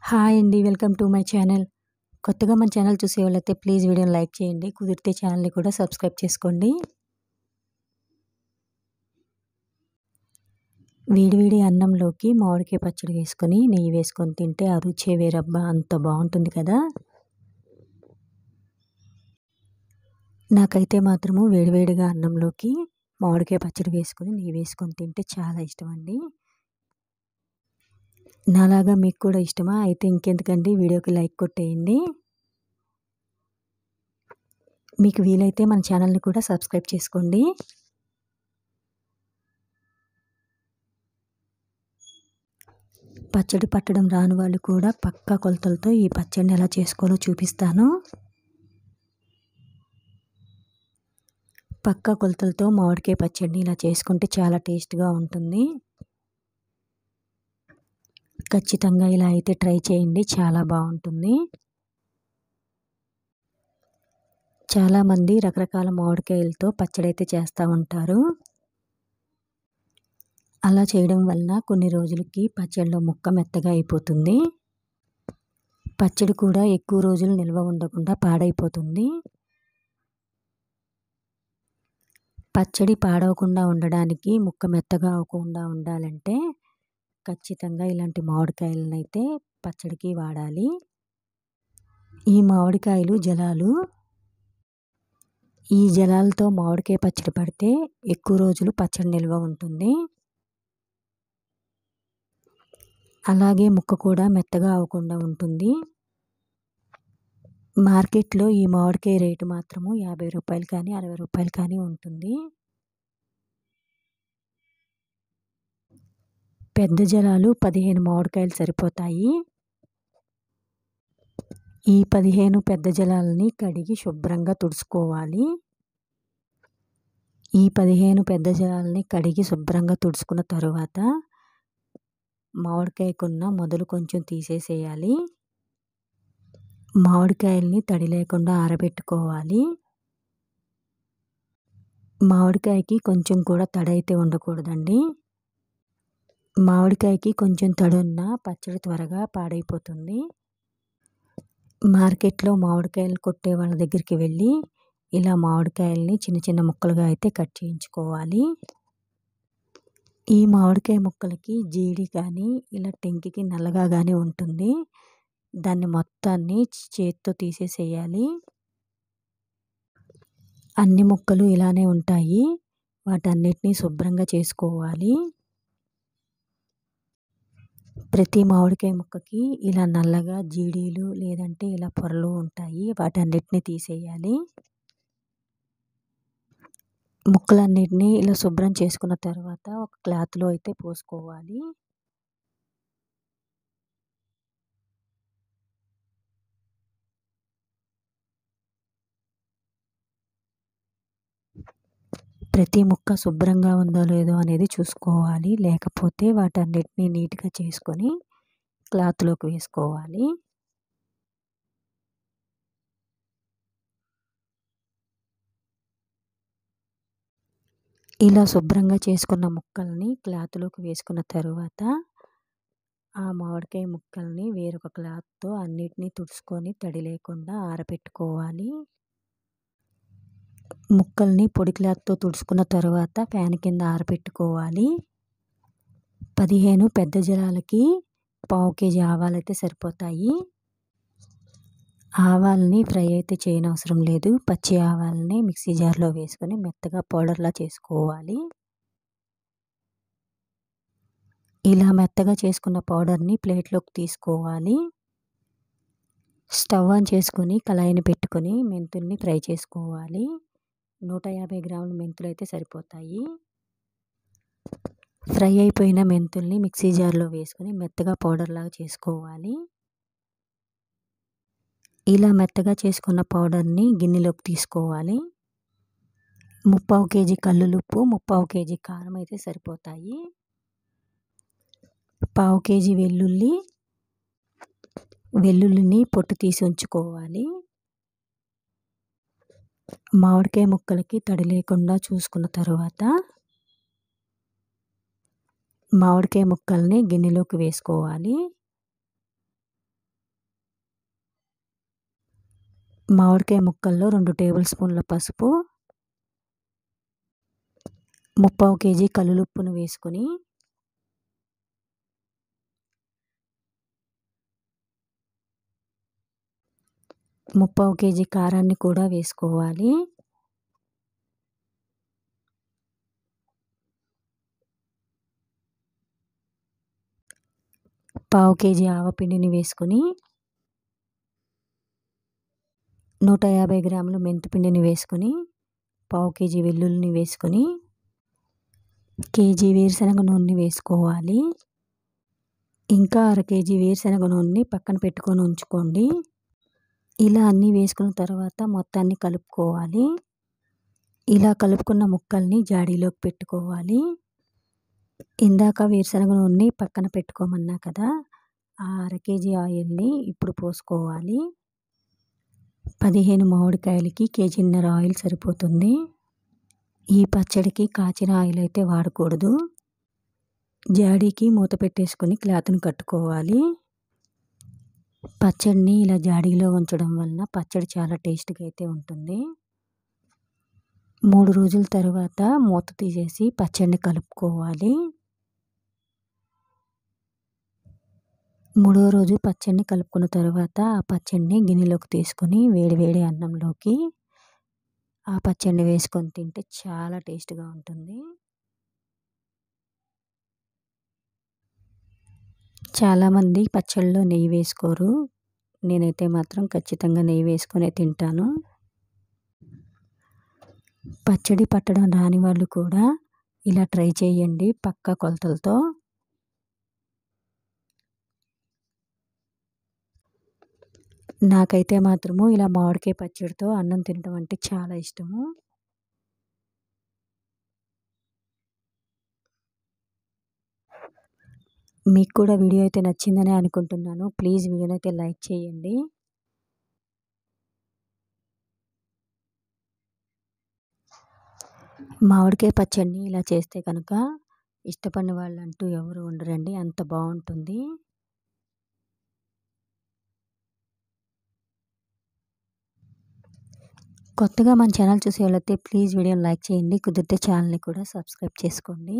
Hi అండి. Welcome to my channel. కొత్తగా మన ఛానల్ చూసేవాళ్ళైతే ప్లీజ్ వీడియోని లైక్ చేయండి. కుదిరితే ఛానల్‌ని కూడా సబ్స్క్రైబ్ చేసుకోండి. వేడి అన్నంలోకి మామిడికాయ పచ్చడి వేసుకొని, నెయ్యి వేసుకొని తింటే ఆ రుచే వేరబ్బా! అంత బావుంటుంది కదా! నాకైతే మాత్రము వేడిగా అన్నంలోకి మామిడికాయ పచ్చడి వేసుకొని, నెయ్యి వేసుకొని తింటే చాలా ఇష్టమండి. నాలాగా మీకు కూడా ఇష్టమా? అయితే ఇంకెందుకండి వీడియోకి లైక్ కొట్టేయండి. మీకు వీలైతే మన ఛానల్‌ని కూడా సబ్స్క్రైబ్ చేసుకోండి. పచ్చడి పట్టడం రాని వాళ్ళు కూడా పక్కా కొలతలతో ఈ పచ్చడిని ఎలా చేసుకోవాలో చూపిస్తాను. పక్కా కొలతలతో మామిడికాయ పచ్చడిని ఇలా చేసుకుంటే చాలా టేస్ట్‌గా ఉంటుంది. ఖచ్చితంగా ఇలా అయితే ట్రై చేయండి. చాలా బావుంటుంది. చాలామంది రకరకాల మామిడికాయలతో పచ్చడైతే చేస్తూ ఉంటారు. అలా చేయడం వలన కొన్ని రోజులకి పచ్చడిలో ముక్క మెత్తగా అయిపోతుంది. పచ్చడి కూడా ఎక్కువ రోజులు నిల్వ ఉండకుండా పాడైపోతుంది. పచ్చడి పాడవకుండా ఉండడానికి, ముక్క మెత్తగా అవ్వకుండా ఉండాలంటే ఖచ్చితంగా ఇలాంటి మామిడికాయలనైతే పచ్చడికి వాడాలి. ఈ మామిడికాయలు జలాలు. ఈ జలాలతో మామిడికాయ పచ్చడి పడితే ఎక్కువ రోజులు పచ్చడి నిల్వ ఉంటుంది. అలాగే ముక్క కూడా మెత్తగా అవ్వకుండా ఉంటుంది. మార్కెట్‌లో ఈ మామిడికాయ రేటు మాత్రము రూ. 50 కానీ, రూ. 60 కానీ ఉంటుంది. పెద్ద జలాలు 15 మామిడికాయలు సరిపోతాయి. ఈ 15 పెద్ద జలాలని కడిగి శుభ్రంగా తుడుచుకోవాలి. ఈ 15 పెద్ద జలాలని కడిగి శుభ్రంగా తుడుచుకున్న తరువాత మామిడికాయకున్న మొదలు కొంచెం తీసేసేయాలి. మామిడికాయల్ని తడి లేకుండా ఆరబెట్టుకోవాలి. మామిడికాయకి కొంచెం కూడా తడైతే ఉండకూడదండి. మామిడికాయకి కొంచెం తడున్న పచ్చడి త్వరగా పాడైపోతుంది. మార్కెట్‌లో మామిడికాయలు కొట్టే వాళ్ళ దగ్గరికి వెళ్ళి ఇలా మామిడికాయల్ని చిన్న ముక్కలుగా అయితే కట్ చేయించుకోవాలి. ఈ మామిడికాయ ముక్కలకి జీడి కానీ, ఇలా టెంకికి నల్లగా కానీ ఉంటుంది. దాన్ని మొత్తాన్ని చేత్తో తీసేసేయాలి. అన్ని ముక్కలు ఇలానే ఉంటాయి. వాటన్నిటిని శుభ్రంగా చేసుకోవాలి. ప్రతి మామిడికాయ ముక్కకి ఇలా నల్లగా జీడీలు లేదంటే ఇలా పొరలు ఉంటాయి. వాటన్నిటిని తీసేయాలి. ముక్కలన్నిటిని ఇలా శుభ్రం చేసుకున్న తర్వాత ఒక క్లాత్‌లో అయితే పోసుకోవాలి. ప్రతి ముక్క శుభ్రంగా ఉందో లేదో అనేది చూసుకోవాలి. లేకపోతే వాటన్నిటిని నీట్‌గా చేసుకొని క్లాత్‌లోకి వేసుకోవాలి. ఇలా శుభ్రంగా చేసుకున్న ముక్కల్ని క్లాత్‌లోకి వేసుకున్న తరువాత ఆ మామిడికాయ ముక్కల్ని వేరొక క్లాత్‌తో అన్నిటిని తుడుచుకొని తడి లేకుండా ఆరబెట్టుకోవాలి. ముక్కల్ని పొడి క్లాత్‌తో తుడుచుకున్న తరువాత ఫ్యాన్ కింద ఆరబెట్టుకోవాలి. 15 పెద్ద జలాలకి పావు కేజీ ఆవాలైతే సరిపోతాయి. ఆవాల్ని ఫ్రై అయితే చేయనవసరం లేదు. పచ్చి ఆవాలని మిక్సీ జార్‌లో వేసుకొని మెత్తగా పౌడర్‌లా చేసుకోవాలి. ఇలా మెత్తగా చేసుకున్న పౌడర్‌ని ప్లేట్‌లోకి తీసుకోవాలి. స్టవ్ ఆన్ చేసుకొని కళాయిని పెట్టుకొని మెంతుల్ని ఫ్రై చేసుకోవాలి. 150 గ్రాముల మెంతులైతే సరిపోతాయి. ఫ్రై అయిపోయిన మెంతుల్ని మిక్సీ జార్‌లో వేసుకొని మెత్తగా పౌడర్‌లాగా చేసుకోవాలి. ఇలా మెత్తగా చేసుకున్న పౌడర్‌ని గిన్నెలోకి తీసుకోవాలి. 3/4 కేజీ కల్లులుప్పు, 3/4 కేజీ కారం అయితే సరిపోతాయి. పావు కేజీ వెల్లుల్లిని పొట్టు తీసి ఉంచుకోవాలి. మామిడికాయ ముక్కలకి తడి లేకుండా చూసుకున్న తరువాత మామిడికాయ ముక్కల్ని గిన్నెలోకి వేసుకోవాలి. మామిడికాయ ముక్కల్లో 2 టేబుల్ స్పూన్ల పసుపు, 3/4 కేజీ కల్లులుప్పును వేసుకొని ముప్పావు కేజీ కారాన్ని కూడా వేసుకోవాలి. పావు కేజీ ఆవపిండిని వేసుకొని 150 గ్రాముల మెంతిపిండిని వేసుకొని పావు కేజీ వెల్లుల్లిని వేసుకొని కేజీ వేరుశనగ నూనెని వేసుకోవాలి. ఇంకా 1/2 కేజీ వేరుశనగ నూనెని పక్కన పెట్టుకొని ఉంచుకోండి. ఇలా అన్నీ వేసుకున్న తర్వాత మొత్తాన్ని కలుపుకోవాలి. ఇలా కలుపుకున్న ముక్కల్ని జాడీలోకి పెట్టుకోవాలి. ఇందాక వేరుశనగ నూనెని పక్కన పెట్టుకోమన్నా కదా, ఆ 1/2 కేజీ ఆయిల్ని ఇప్పుడు పోసుకోవాలి. 15 మామిడికాయలకి కేజీన్నర ఆయిల్ సరిపోతుంది. ఈ పచ్చడికి కాచిన ఆయిల్ అయితే వాడకూడదు. జాడీకి మూత పెట్టేసుకొని క్లాత్ని కట్టుకోవాలి. పచ్చడిని ఇలా జాడీలో ఉంచడం వలన పచ్చడి చాలా టేస్ట్గా అయితే ఉంటుంది. 3 రోజుల తర్వాత మూత తీసేసి పచ్చడిని కలుపుకోవాలి. 3వ రోజు పచ్చడిని కలుపుకున్న తర్వాత ఆ పచ్చడిని గిన్నెలోకి తీసుకొని వేడి అన్నంలోకి ఆ పచ్చడిని వేసుకొని తింటే చాలా టేస్ట్గా ఉంటుంది. చాలామంది పచ్చళ్ళలో నెయ్యి వేసుకోరు. నేనైతే మాత్రం ఖచ్చితంగా నెయ్యి వేసుకొనే తింటాను. పచ్చడి పట్టడం రాని వాళ్ళు కూడా ఇలా ట్రై చేయండి పక్కా కొలతలతో. నాకైతే మాత్రము ఇలా మామిడికాయ పచ్చడితో అన్నం తినడం అంటే చాలా ఇష్టము. మీకు కూడా వీడియో అయితే నచ్చిందని అనుకుంటున్నాను. ప్లీజ్ వీడియోని అయితే లైక్ చేయండి. మామిడికాయ పచ్చడిని ఇలా చేస్తే కనుక ఇష్టపడిన వాళ్ళంటూ ఎవరు ఉండరండి, అంత బాగుంటుంది. కొత్తగా మన ఛానల్ చూసే వాళ్ళైతే ప్లీజ్ వీడియోని లైక్ చేయండి. కుదిరితే ఛానల్ని కూడా సబ్స్క్రైబ్ చేసుకోండి.